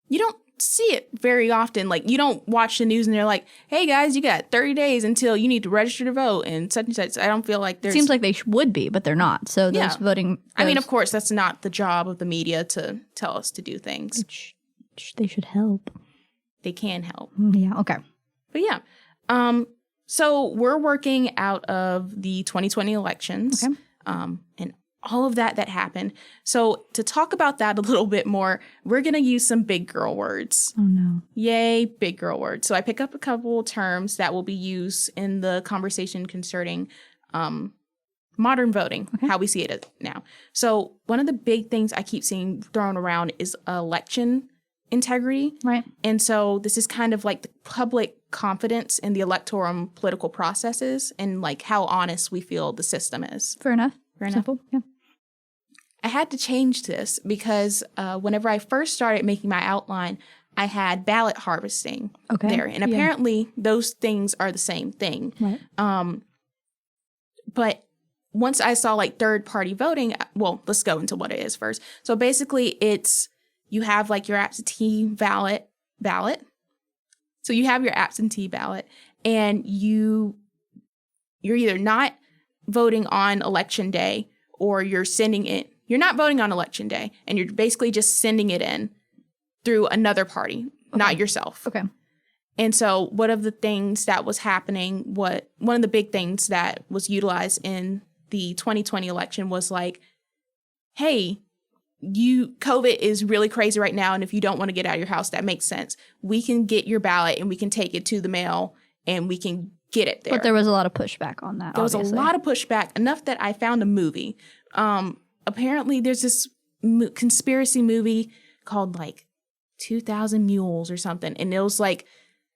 you don't see it very often. Like you don't watch the news and they're like, hey guys, you got 30 days until you need to register to vote and such and such. I don't feel like there's... Seems like they would be, but they're not. So those voting... I mean, of course, that's not the job of the media to tell us to do things. They should help. They can help. Yeah, okay. But yeah. So we're working out of the 2020 elections. Okay. And all of that happened. So to talk about that a little bit more, we're going to use some big girl words. Oh, no. Yay, big girl words. So I pick up a couple terms that will be used in the conversation concerning modern voting, how we see it now. So one of the big things I keep seeing thrown around is election integrity. Right. And so this is kind of like the public confidence in the electoral political processes and like how honest we feel the system is. Fair enough. Simple. Yeah. I had to change this because whenever I first started making my outline, I had ballot harvesting there. And apparently those things are the same thing. Right. But once I saw like third party voting, well, let's go into what it is first. So basically it's, you have like your absentee ballot. So you have your absentee ballot and you're either not voting on election day or you're sending it. You're not voting on election day and you're basically just sending it in through another party, not yourself. Okay. And so one of the things that was happening, one of the big things that was utilized in the 2020 election was like, hey, COVID is really crazy right now. And if you don't want to get out of your house, that makes sense. We can get your ballot and we can take it to the mail and we can get it there. But there was a lot of pushback on that. There was a lot of pushback, enough that I found a movie. Apparently there's this conspiracy movie called like 2000 Mules or something. And it was like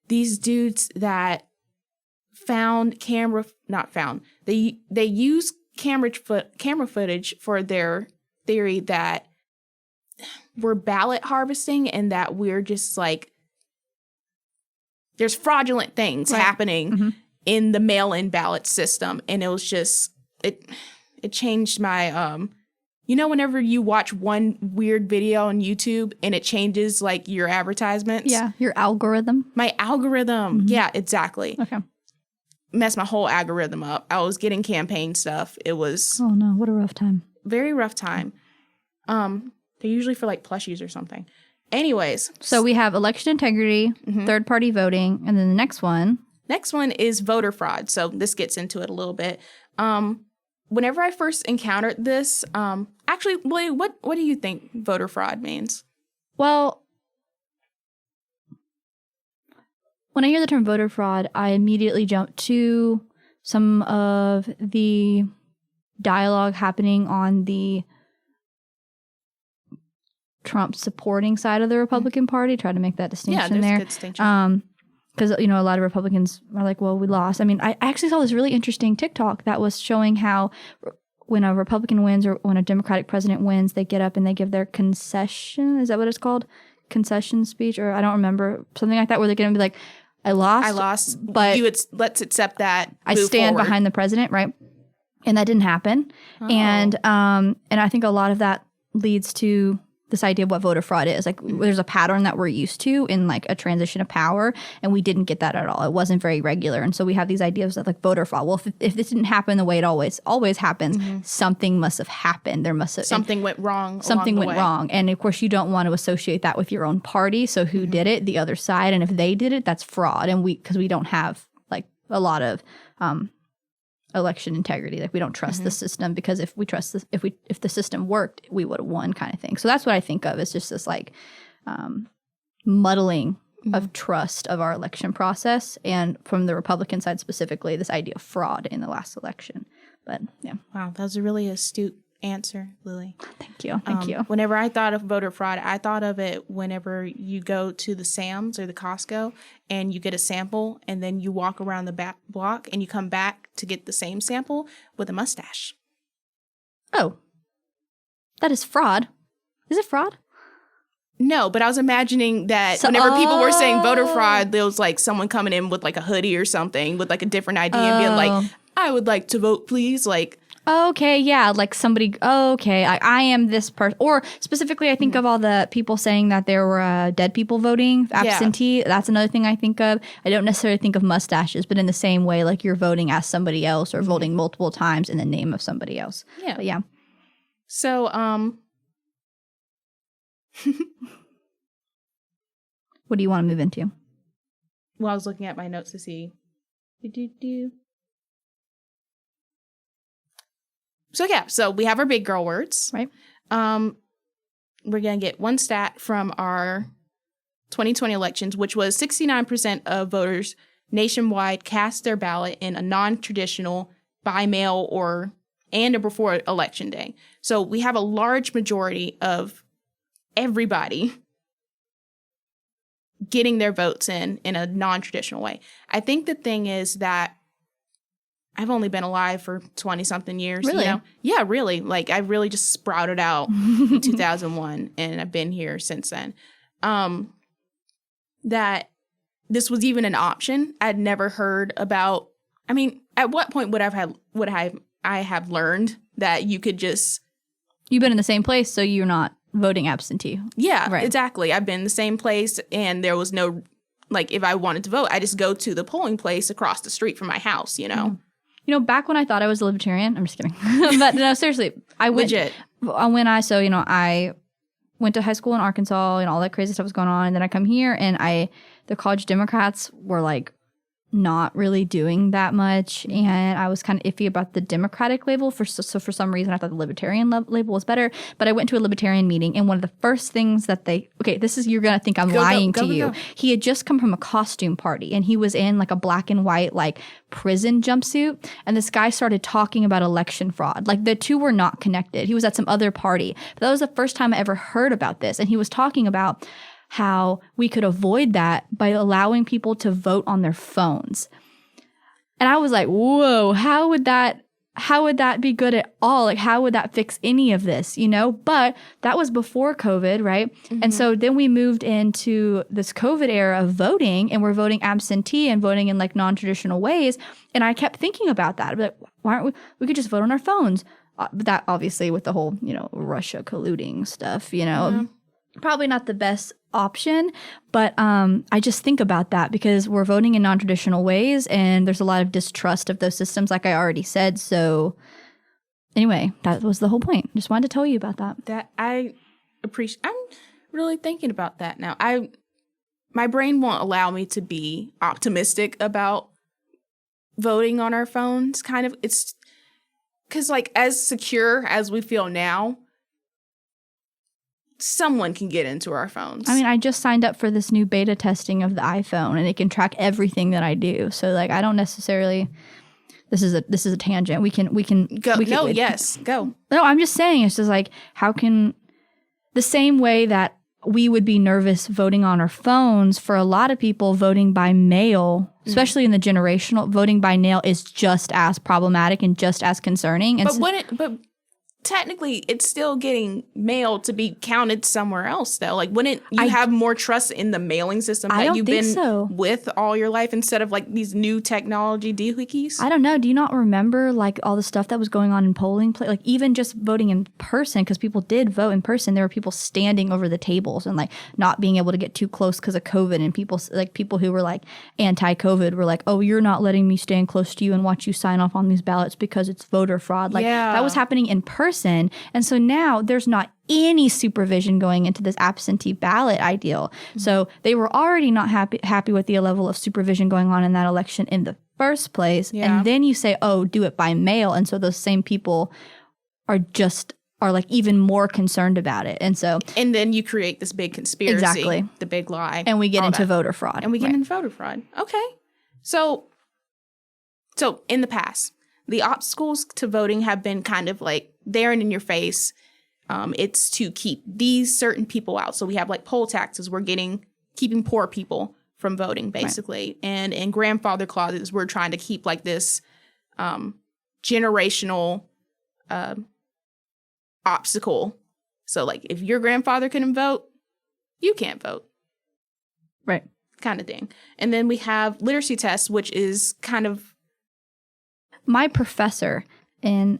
these dudes that they use camera footage for their theory that we're ballot harvesting and that we're just like, there's fraudulent things happening in the mail-in ballot system. And it was just, it changed my, whenever you watch one weird video on YouTube and it changes like your advertisements. Yeah, your algorithm. My algorithm. Yeah, exactly. Okay. Messed my whole algorithm up. I was getting campaign stuff. It was... Oh no, what a rough time. Very rough time. They're usually for like plushies or something. Anyways. So we have election integrity, third party voting, and then the next one. Next one is voter fraud. So this gets into it a little bit. Whenever I first encountered this, actually, Lily, what do you think voter fraud means? Well, when I hear the term voter fraud, I immediately jump to some of the dialogue happening on the Trump supporting side of the Republican Party. Try to make that distinction there. Yeah, there's a good distinction. Because, a lot of Republicans are like, well, we lost. I mean, I actually saw this really interesting TikTok that was showing how when a Republican wins or when a Democratic president wins, they get up and they give their concession. Is that what it's called? Concession speech? Or I don't remember. Something like that, where they're going to be like, I lost. I lost, but let's accept that. I stand behind the president, right? And that didn't happen. Oh. And I think a lot of that leads to this idea of what voter fraud is. Like, there's a pattern that we're used to in like a transition of power, and we didn't get that at all. It wasn't very regular. And so we have these ideas of like voter fraud. Well, if this didn't happen the way it always happens, something must have happened. There must have something went wrong. Something went wrong. And of course, you don't want to associate that with your own party. So who did it? The other side. And if they did it, that's fraud. And because we don't have like a lot of election integrity, like we don't trust the system, because if we trust this, if the system worked, we would have won, kind of thing. So that's what I think of. It's just this like muddling of trust of our election process, and from the Republican side specifically, this idea of fraud in the last election. But yeah. Wow, that was a really astute answer, Lily. Thank you. Whenever I thought of voter fraud, I thought of it whenever you go to the Sam's or the Costco and you get a sample, and then you walk around the back block and you come back to get the same sample with a mustache. Oh, that is fraud. Is it fraud? No, but I was imagining that whenever people were saying voter fraud, there was like someone coming in with like a hoodie or something with like a different ID and being like, I would like to vote, please. Like, okay, yeah, like somebody, I am this person. Or specifically, I think of all the people saying that there were dead people voting absentee. Yeah. That's another thing I think of. I don't necessarily think of mustaches, but in the same way, like you're voting as somebody else or voting multiple times in the name of somebody else. Yeah. But yeah. So, what do you want to move into? Well, I was looking at my notes to see. So we have our big girl words. Right. We're going to get one stat from our 2020 elections, which was 69% of voters nationwide cast their ballot in a non-traditional by mail or before election day. So we have a large majority of everybody getting their votes in a non-traditional way. I think the thing is that I've only been alive for 20-something years. Really? You know? Yeah, really. Like, I really just sprouted out in 2001, and I've been here since then. That this was even an option. I'd never heard about. I mean, at what point would I have learned that you could just? You've been in the same place, so you're not voting absentee. Yeah, right. Exactly. I've been in the same place, and there was no, like, if I wanted to vote, I just go to the polling place across the street from my house, you know? Mm-hmm. You know, back when I thought I was a libertarian, I'm just kidding. But no, seriously, I went. Legit. I went to high school in Arkansas and all that crazy stuff was going on. And then I come here and the college Democrats were like not really doing that much. And I was kind of iffy about the Democratic label. So for some reason, I thought the Libertarian label was better. But I went to a Libertarian meeting, and one of the first things that you're going to think I'm lying to you. He had just come from a costume party, and he was in like a black and white, like prison jumpsuit. And this guy started talking about election fraud. Like the two were not connected. He was at some other party. But that was the first time I ever heard about this. And he was talking about how we could avoid that by allowing people to vote on their phones. And I was like, whoa, how would that be good at all? Like, how would that fix any of this, you know? But that was before COVID, right? Mm-hmm. And so then we moved into this COVID era of voting, and we're voting absentee and voting in like non-traditional ways. And I kept thinking about that. I'd be like, why aren't we could just vote on our phones. But that obviously with the whole, Russia colluding stuff, probably not the best option, but I just think about that because we're voting in non-traditional ways, and there's a lot of distrust of those systems, like I already said. So anyway, that was the whole point. Just wanted to tell you about that. That I appreciate. I'm really thinking about that now. My brain won't allow me to be optimistic about voting on our phones. Kind of, it's because like as secure as we feel now, someone can get into our phones. I mean, I just signed up for this new beta testing of the iPhone, and it can track everything that I do. So, like, I don't necessarily. This is a tangent. We can go. Go. No, I'm just saying. It's just like, how can the same way that we would be nervous voting on our phones, for a lot of people, voting by mail, especially in the generational, voting by mail is just as problematic and just as concerning. And but technically it's still getting mailed to be counted somewhere else though. Like, wouldn't you have more trust in the mailing system I that don't you've think been so. with all your life instead of like these new technology doohickeys? I don't know. Do you not remember like all the stuff that was going on in polling like even just voting in person, because people did vote in person. There were people standing over the tables and like not being able to get too close because of COVID, and people who were like anti-COVID were like, oh, you're not letting me stand close to you and watch you sign off on these ballots because it's voter fraud. Like that was happening in person. And so now there's not any supervision going into this absentee ballot ideal. Mm-hmm. So they were already not happy with the level of supervision going on in that election in the first place. Yeah. And then you say, oh, do it by mail. And so those same people are like even more concerned about it. And then you create this big conspiracy. Exactly. The big lie. And we get into voter fraud. Okay. So in the past, the obstacles to voting have been kind of like there and in your face. It's to keep these certain people out. So we have like poll taxes. We're keeping poor people from voting, basically. Right. And in grandfather clauses, we're trying to keep like this generational obstacle. So like if your grandfather couldn't vote, you can't vote. Right. Kind of thing. And then we have literacy tests, which is kind of... My professor in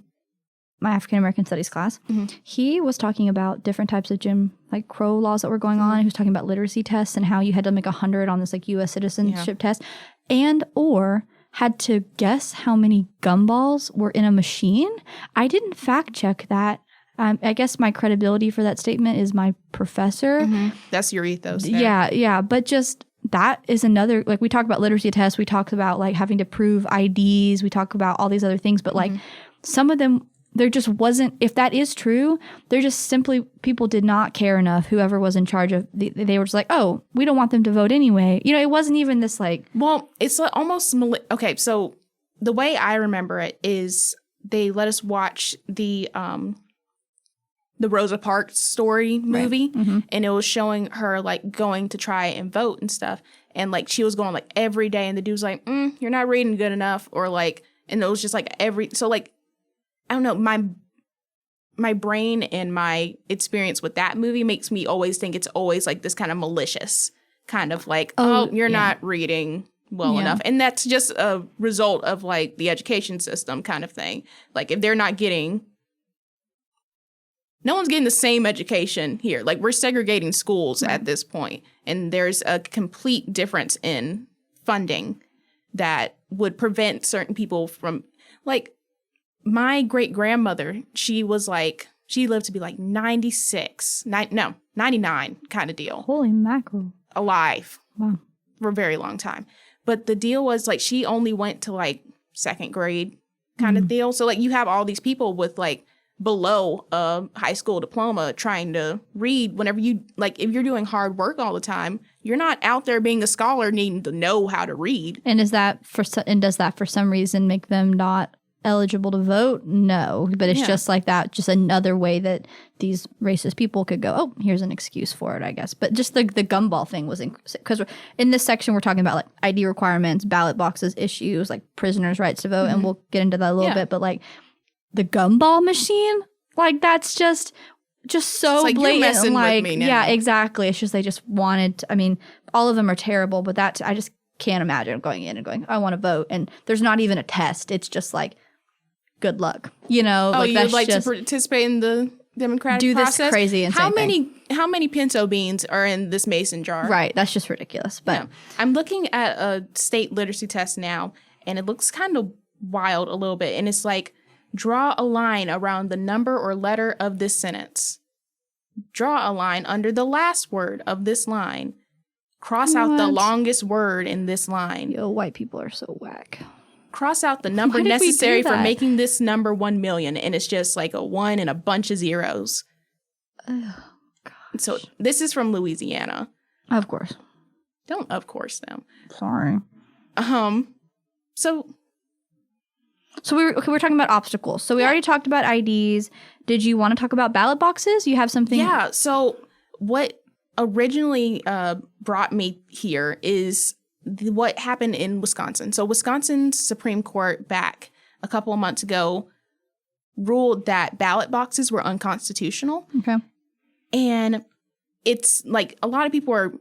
my African American Studies class, mm-hmm. he was talking about different types of Jim Crow laws that were going on. He was talking about literacy tests and how you had to make 100 on this like U.S. citizenship test, and or had to guess how many gumballs were in a machine. I didn't fact check that. I guess my credibility for that statement is my professor. Mm-hmm. That's your ethos there. Yeah. But just... that is another, like we talk about literacy tests, we talk about like having to prove IDs, we talk about all these other things, but like some of them, there just wasn't, if that is true, they're just simply, people did not care enough, whoever was in charge of, they were just like, oh, we don't want them to vote anyway. You know, it wasn't even this like. Well, it's like almost, okay, so the way I remember it is they let us watch the Rosa Parks story movie, right. Mm-hmm. And it was showing her like going to try and vote and stuff, and like she was going like every day, and the dude was like, you're not reading good enough, or like, and it was just like so like, I don't know, my brain and my experience with that movie makes me always think it's always like this kind of malicious kind of like, you're not reading well enough, and that's just a result of like the education system kind of thing. Like if they're not getting... No one's getting the same education here. Like, we're segregating schools at this point, and there's a complete difference in funding that would prevent certain people from, like, my great-grandmother, she lived to be like 99 kind of deal. Holy mackerel. Alive. Wow. For a very long time. But the deal was, like, she only went to, like, second grade kind of deal. So, like, you have all these people with, like, below a high school diploma trying to read whenever you, like, if you're doing hard work all the time, you're not out there being a scholar needing to know how to read. And does that for some reason make them not eligible to vote? No, but it's just like that, just another way that these racist people could go, oh, here's an excuse for it, I guess. But just the gumball thing was, because in this section we're talking about like ID requirements, ballot boxes, issues, like prisoners' rights to vote, and we'll get into that a little bit, but like the gumball machine, like that's just so like, blatant. You're messing like, with me now. Yeah, exactly. It's just they just wanted to, I mean, all of them are terrible, but I just can't imagine going in and going, I want to vote, and there's not even a test. It's just like, good luck. You know, like you'd like to participate in the democratic process? This crazy insane thing. How many pinto beans are in this mason jar? Right, that's just ridiculous. But I'm looking at a state literacy test now, and it looks kind of wild a little bit, and it's like, draw a line around the number or letter of this sentence. Draw a line under the last word of this line. Cross out the longest word in this line. Yo, white people are so whack. Cross out the number necessary for making this number 1 million, and it's just like a 1 and a bunch of zeros. Oh, gosh. So this is from Louisiana. Of course. Don't of course them. Sorry. So we're talking about obstacles. So we already talked about IDs. Did you want to talk about ballot boxes? You have something? Yeah. So what originally brought me here is what happened in Wisconsin. So Wisconsin's Supreme Court back a couple of months ago ruled that ballot boxes were unconstitutional. Okay. And it's like a lot of people are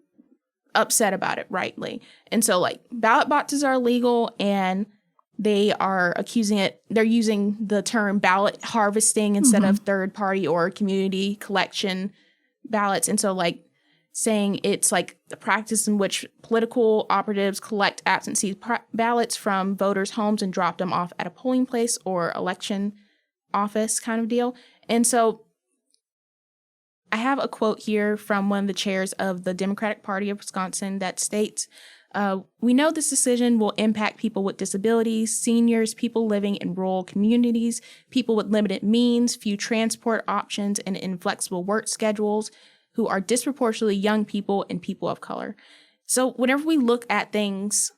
upset about it, rightly. And so like ballot boxes are illegal, and they are they're using the term ballot harvesting instead of third party or community collection ballots. And so like saying it's like the practice in which political operatives collect absentee ballots from voters' homes and drop them off at a polling place or election office kind of deal. And so I have a quote here from one of the chairs of the Democratic Party of Wisconsin that states, we know this decision will impact people with disabilities, seniors, people living in rural communities, people with limited means, few transport options, and inflexible work schedules, who are disproportionately young people and people of color. So whenever we look at things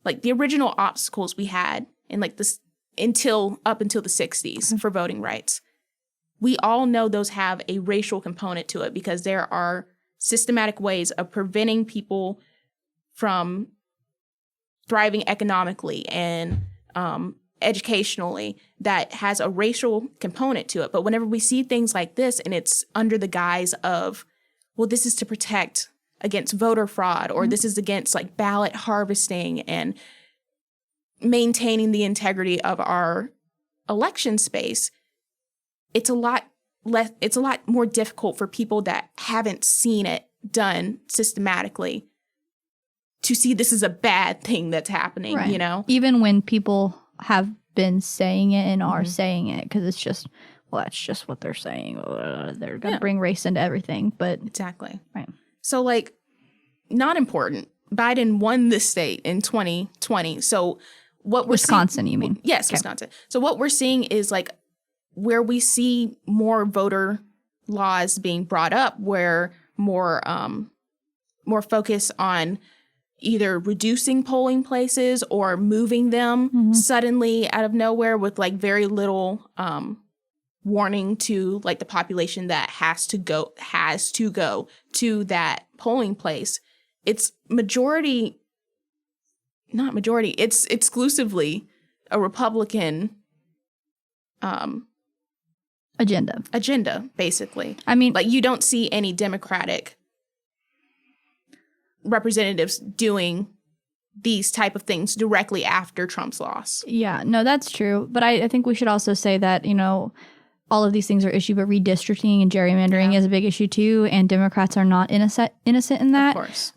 like the original obstacles we had in like this up until the 60s for voting rights, we all know those have a racial component to it because there are systematic ways of preventing people from thriving economically and educationally that has a racial component to it. But whenever we see things like this and it's under the guise of, well, this is to protect against voter fraud, or this is against like ballot harvesting and maintaining the integrity of our election space, it's a lot more difficult for people that haven't seen it done systematically to see this is a bad thing that's happening, Right. you know? Even when people have been saying it and are saying it, because it's just, well, that's just what they're saying. They're going to bring race into everything. But Exactly. Right. So, like, not important. Biden won this state in 2020. So what we're Wisconsin, you mean? Yes, Okay. Wisconsin. So what we're seeing is like where we see more voter laws being brought up, where more focus on either reducing polling places or moving them suddenly out of nowhere with like very little warning to like the population that has to go to that polling place. It's it's exclusively a Republican agenda, basically. I mean, Like, you don't see any Democratic representatives doing these type of things directly after Trump's loss. yeah, no, that's true. But I think we should also say that, all of these things are issue, but redistricting and gerrymandering is a big issue too. And Democrats are not innocent in that. Of course.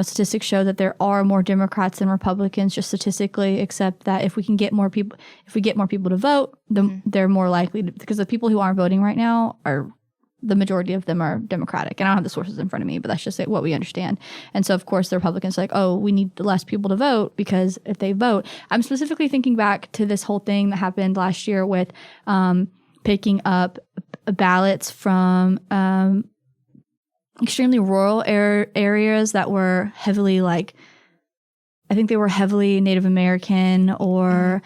Statistics show that there are more Democrats than Republicans, just statistically, except that if we get more people to vote, they're more likely to, because the people who aren't voting right now the majority of them are Democratic. And I don't have the sources in front of me, but that's just what we understand. And so, of course, the Republicans are like, oh, we need less people to vote because if they vote. I'm specifically thinking back to this whole thing that happened last year with picking up ballots from extremely rural areas that were heavily I think they were heavily Native American or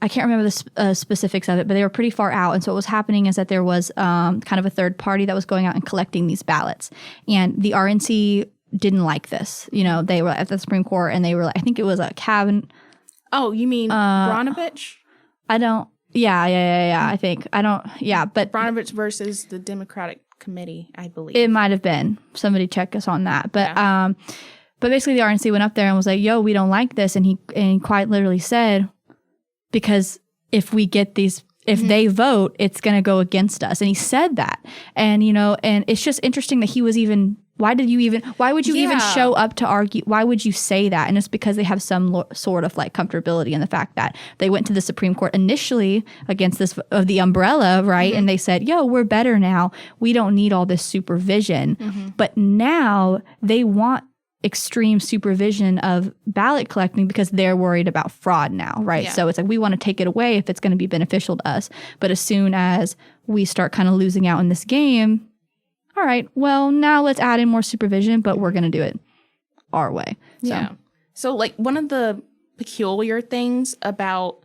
I can't remember the specifics of it, but they were pretty far out. And so what was happening is that there was kind of a third party that was going out and collecting these ballots. And the RNC didn't like this. They were at the Supreme Court and they were I think it was a cabin. Oh, you mean Brnovich? I don't. Yeah. I think. I don't. Yeah. But Brnovich versus the Democratic Committee, I believe. It might have been. Somebody check us on that. But but basically the RNC went up there and was like, yo, we don't like this. And he quite literally said, because if we get these, if they vote, it's going to go against us. And he said that. And, and it's just interesting that he was even, why would you even show up to argue? Why would you say that? And it's because they have some sort of comfortability in the fact that they went to the Supreme Court initially against this of the umbrella, right? And they said, yo, we're better now. We don't need all this supervision. But now they want extreme supervision of ballot collecting because they're worried about fraud now, right? Yeah. So it's we want to take it away if it's going to be beneficial to us. But as soon as we start kind of losing out in this game, all right, well, now let's add in more supervision, but we're going to do it our way. So. Yeah. So one of the peculiar things about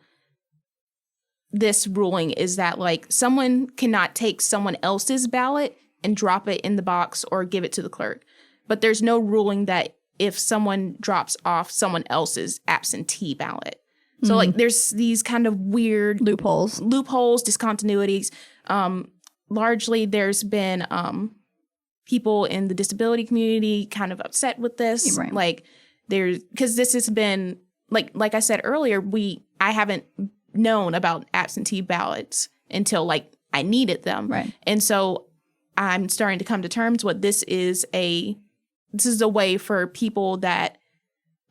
this ruling is that someone cannot take someone else's ballot and drop it in the box or give it to the clerk. But there's no ruling that if someone drops off someone else's absentee ballot, So like there's these kind of weird Loopholes, discontinuities. Largely there's been people in the disability community kind of upset with this. Right. Like because this has been like I said earlier, I haven't known about absentee ballots until like I needed them. Right. And so I'm starting to come to terms with this is a way for people that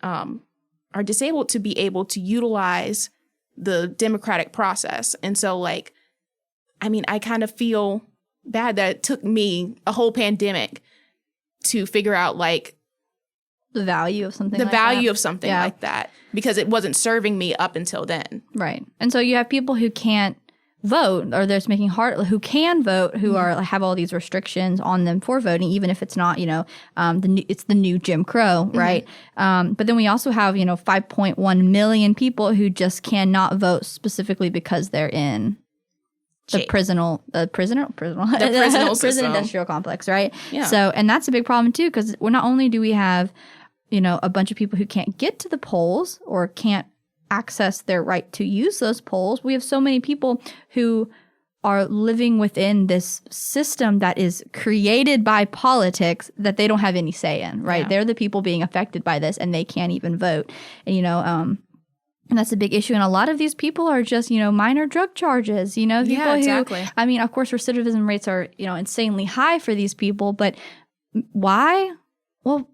are disabled to be able to utilize the democratic process. And so like, I mean, I kind of feel bad that it took me a whole pandemic to figure out like the value of something like that, because it wasn't serving me up until then. Right. And so you have people who can't vote, or there's making hard, who can vote, who are have all these restrictions on them for voting, even if it's not, it's the new Jim Crow, right? But then we also have, 5.1 million people who just cannot vote specifically because they're in the prison industrial complex, right? Yeah. So, and that's a big problem too, because not only do we have, a bunch of people who can't get to the polls or can't access their right to use those polls, we have so many people who are living within this system that is created by politics that they don't have any say in, right? Yeah. They're the people being affected by this, and they can't even vote. And, and that's a big issue. And a lot of these people are just, minor drug charges, people exactly. who, I mean, of course, recidivism rates are, insanely high for these people, but why? Well,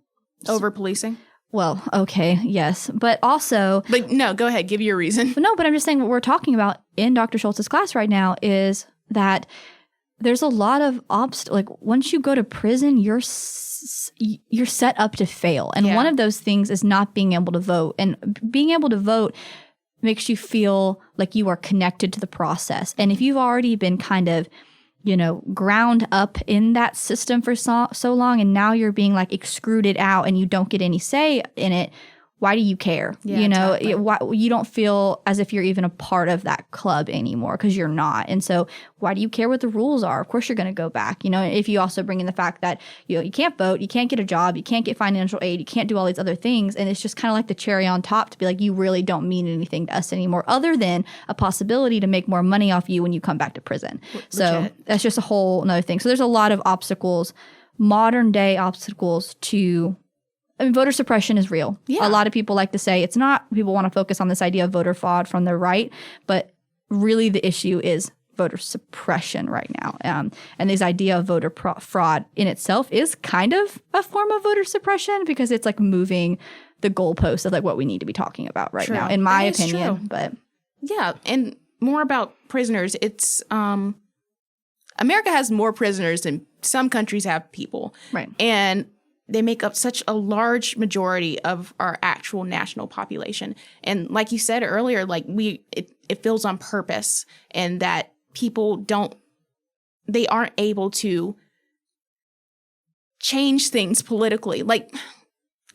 Over policing. well, okay, yes. But also... But no, go ahead. Give your reason. No, but I'm just saying what we're talking about in Dr. Schultz's class right now is that there's a lot of like once you go to prison, you're set up to fail. And one of those things is not being able to vote. And being able to vote makes you feel like you are connected to the process. And if you've already been kind of ground up in that system for so long, and now you're being like excluded out and you don't get any say in it, why do you care? Exactly. Why, you don't feel as if you're even a part of that club anymore, because you're not. And so why do you care what the rules are? Of course you're going to go back, if you also bring in the fact that you can't vote, you can't get a job, you can't get financial aid, you can't do all these other things. And it's just kind of like the cherry on top to be like, you really don't mean anything to us anymore, other than a possibility to make more money off you when you come back to prison. So that's just a whole another thing. So there's a lot of obstacles, modern day obstacles to... I mean, voter suppression is real. Yeah. A lot of people like to say it's not. People want to focus on this idea of voter fraud from the right, but really the issue is voter suppression right now. And this idea of voter fraud in itself is kind of a form of voter suppression, because it's like moving the goalposts of like what we need to be talking about right now, in my opinion. True. But yeah, and more about prisoners. It's America has more prisoners than some countries have people, right, and they make up such a large majority of our actual national population. And like you said earlier, like it feels on purpose, and that people they aren't able to change things politically. Like,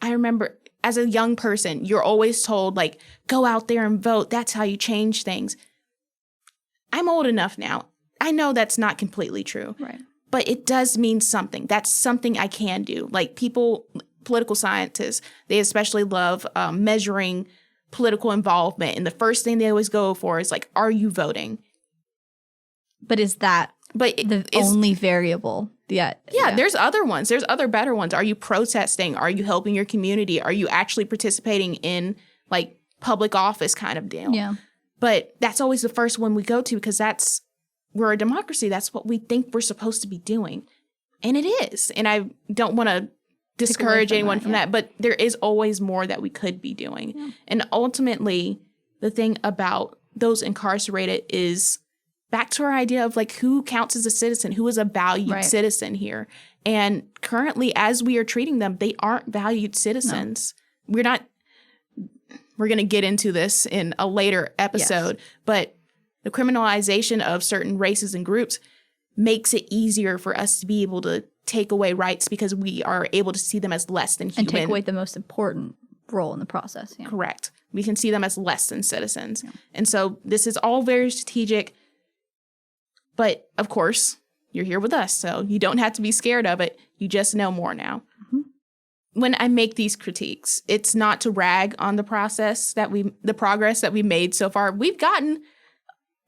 I remember as a young person, you're always told like, go out there and vote. That's how you change things. I'm old enough now. I know that's not completely true. right. But it does mean something. That's something I can do. Like political scientists, they especially love measuring political involvement. And the first thing they always go for is like, are you voting? But is that the only variable? Yeah, there's other ones. There's other better ones. Are you protesting? Are you helping your community? Are you actually participating in like public office kind of deal? Yeah. But that's always the first one we go to, because we're a democracy. That's what we think we're supposed to be doing. And it is. And I don't want to discourage anyone from that, but there is always more that we could be doing. Yeah. And ultimately, the thing about those incarcerated is back to our idea of like, who counts as a citizen, who is a valued citizen here. And currently, as we are treating them, they aren't valued citizens. No. We're going to get into this in a later episode, but the criminalization of certain races and groups makes it easier for us to be able to take away rights, because we are able to see them as less than human. And take away the most important role in the process. Yeah. Correct. We can see them as less than citizens. Yeah. And so this is all very strategic. But of course, you're here with us, so you don't have to be scared of it. You just know more now. Mm-hmm. when I make these critiques, it's not to rag on the progress that we made so far. We've gotten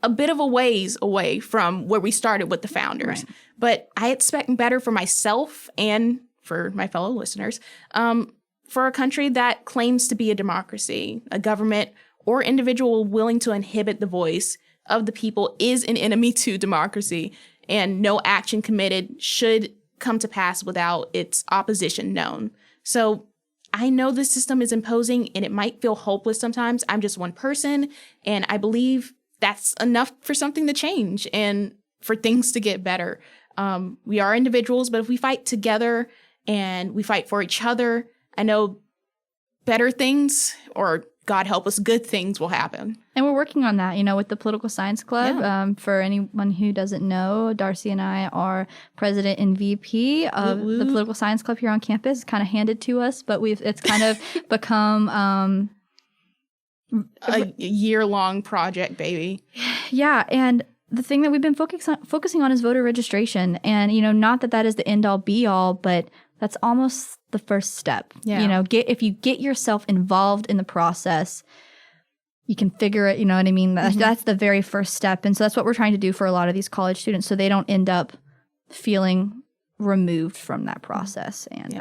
a bit of a ways away from where we started with the founders, Right. but I expect better for myself and for my fellow listeners, for a country that claims to be a democracy. A government or individual willing to inhibit the voice of the people is an enemy to democracy, and no action committed should come to pass without its opposition known. So I know the system is imposing and it might feel hopeless sometimes. I'm just one person, and I believe that's enough for something to change and for things to get better. We are individuals, but if we fight together and we fight for each other, I know better things, or God help us, good things will happen. And we're working on that, with the Political Science Club. Yeah. For anyone who doesn't know, Darcy and I are president and VP of Woo woo. the Political Science Club here on campus. It's kind of handed to us, but it's kind of become A year-long project, baby. yeah. And the thing that we've been focusing on is voter registration. And, not that is the end all be all, but that's almost the first step. Yeah. If you get yourself involved in the process, you can figure it, you know what I mean? That's the very first step. And so that's what we're trying to do for a lot of these college students, so they don't end up feeling removed from that process. And,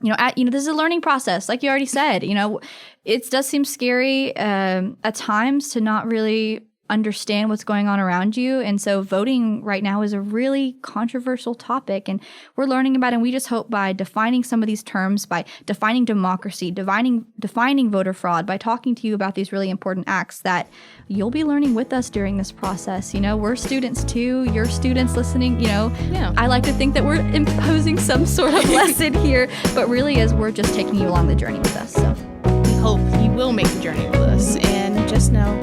this is a learning process, like you already said. It does seem scary at times to not really understand what's going on around you. And so voting right now is a really controversial topic, and we're learning about it. And we just hope by defining some of these terms, by defining democracy, defining voter fraud, by talking to you about these really important acts, that you'll be learning with us during this process. We're students too. You're students listening. I like to think that we're imposing some sort of lesson here, but really is we're just taking you along the journey with us. So We hope you will make the journey with us, and just know